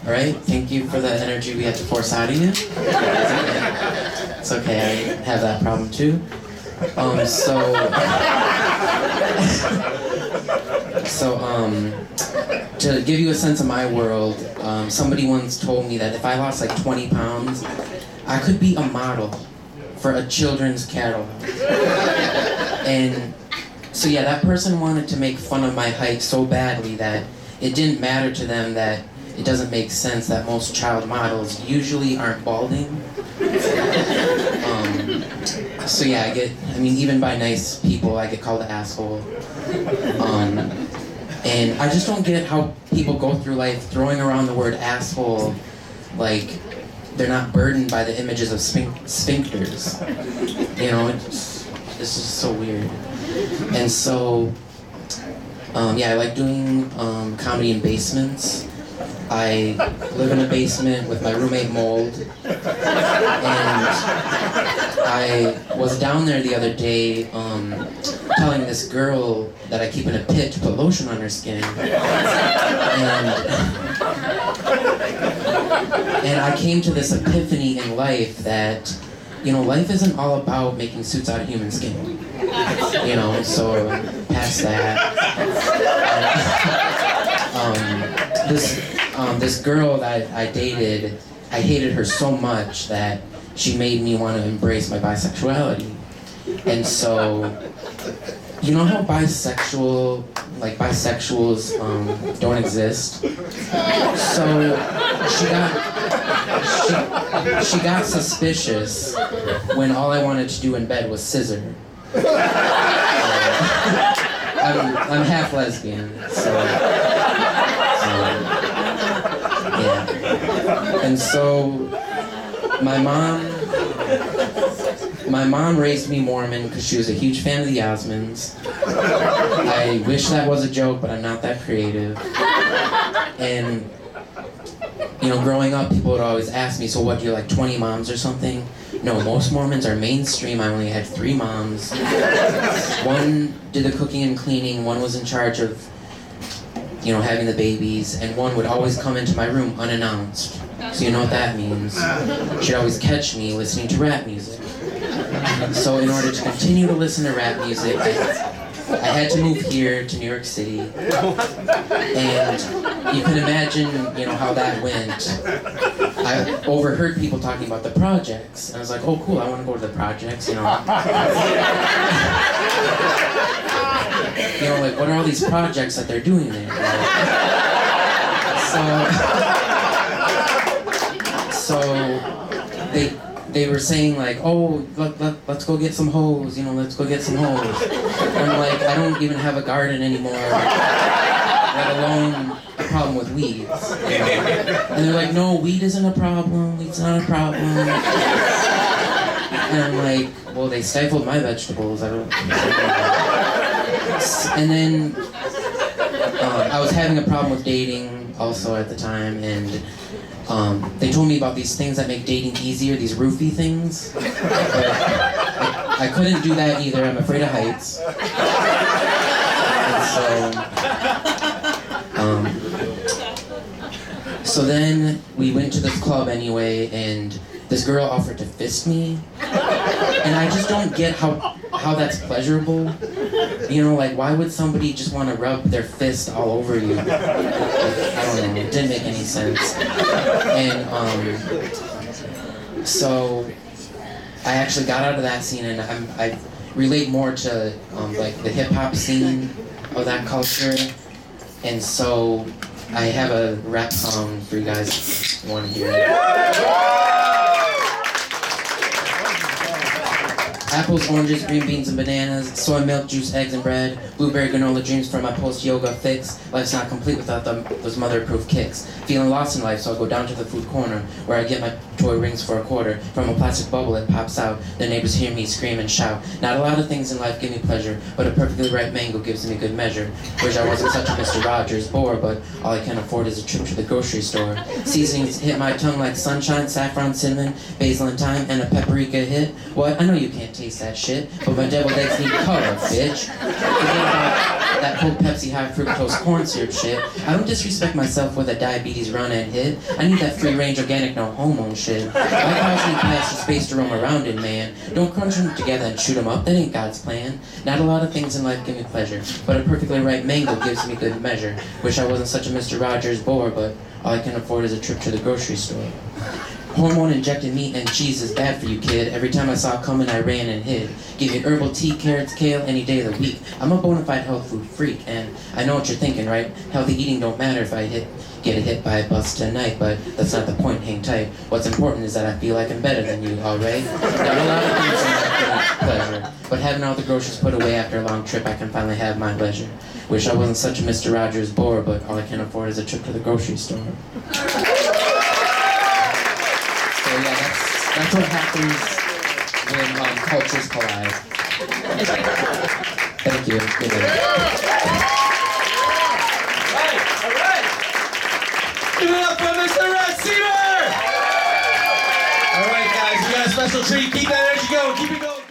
All right, thank you for the energy we had to force out of you. It's okay, I have that problem too. To give you a sense of my world, somebody once told me that if I lost like 20 pounds, I could be a model for a children's catalog. And so yeah, that person wanted to make fun of my height so badly that it didn't matter to them that it doesn't make sense that most child models usually aren't balding. So yeah, even by nice people, I get called an asshole. And I just don't get how people go through life throwing around the word asshole like they're not burdened by the images of sphincters. You know, it's just so weird. And so, I like doing comedy in basements. I live in a basement with my roommate Mold, and I was down there the other day telling this girl that I keep in a pit to put lotion on her skin, and I came to this epiphany in life that, life isn't all about making suits out of human skin, so past that. This girl that I dated, I hated her so much that she made me want to embrace my bisexuality. And so, you know how bisexuals don't exist? So she got suspicious when all I wanted to do in bed was scissor. I'm half lesbian, so yeah. And so my mom raised me Mormon because she was a huge fan of the Osmonds. I wish that was a joke, but I'm not that creative. And growing up, people would always ask me, so what, do you like 20 moms or something? No, most Mormons are mainstream. I only had 3 moms. One did the cooking and cleaning, one was in charge of having the babies, and one would always come into my room unannounced. So you know what that means. She'd always catch me listening to rap music. So in order to continue to listen to rap music, I had to move here to New York City. And you can imagine, how that went. I overheard people talking about the projects, and I was like, oh cool, I want to go to the projects, like, what are all these projects that they're doing there? So they were saying like, oh, let's go get some hoes, let's go get some hoes. And I'm like, I don't even have a garden anymore, let alone a problem with weeds. And they're like, no, weed isn't a problem, weed's not a problem. And I'm like, well, they stifled my vegetables, I don't. And then I was having a problem with dating also at the time, and they told me about these things that make dating easier, these roofie things. But I couldn't do that either, I'm afraid of heights. And so then we went to this club anyway, and this girl offered to fist me. And I just don't get how that's pleasurable. Like, why would somebody just want to rub their fist all over you? Like, I don't know, it didn't make any sense. And so I actually got out of that scene, and I relate more to like the hip-hop scene of that culture. And so I have a rap song for you guys if you want to hear it. Apples, oranges, green beans, and bananas, soy milk, juice, eggs, and bread, blueberry granola dreams for my post-yoga fix. Life's not complete without those mother-proof kicks. Feeling lost in life, so I go down to the food corner, where I get my toy rings for $1. From a plastic bubble it pops out. The neighbors hear me scream and shout. Not a lot of things in life give me pleasure, but a perfectly ripe mango gives me good measure. Wish I wasn't such a Mr. Rogers bore, but all I can afford is a trip to the grocery store. Seasonings hit my tongue like sunshine, saffron, cinnamon, basil and thyme, and a paprika hit. What? I know you can't taste taste that shit, but my deviled eggs need color, bitch. Forget about that whole Pepsi high fructose corn syrup shit. I don't disrespect myself with a diabetes run and hit. I need that free range organic no hormone shit. My cows need pasture space to roam around in, man. Don't crunch them together and shoot them up, that ain't God's plan. Not a lot of things in life give me pleasure, but a perfectly ripe mango gives me good measure. Wish I wasn't such a Mr. Rogers bore, but all I can afford is a trip to the grocery store. Hormone-injected meat and cheese is bad for you, kid. Every time I saw it coming, I ran and hid. Give me herbal tea, carrots, kale, any day of the week. I'm a bona fide health food freak, and I know what you're thinking, right? Healthy eating don't matter if I get hit by a bus tonight, but that's not the point, hang tight. What's important is that I feel like I'm better than you, alright? There are a lot of things in life that bring pleasure, but having all the groceries put away after a long trip, I can finally have my leisure. Wish I wasn't such a Mr. Rogers bore, but all I can afford is a trip to the grocery store. So yeah, that's what happens when cultures collide. Thank you. Good night. All right. Give it up for Mr. Rhett, Sever! All right, guys, we got a special treat. Keep that energy going. Keep it going.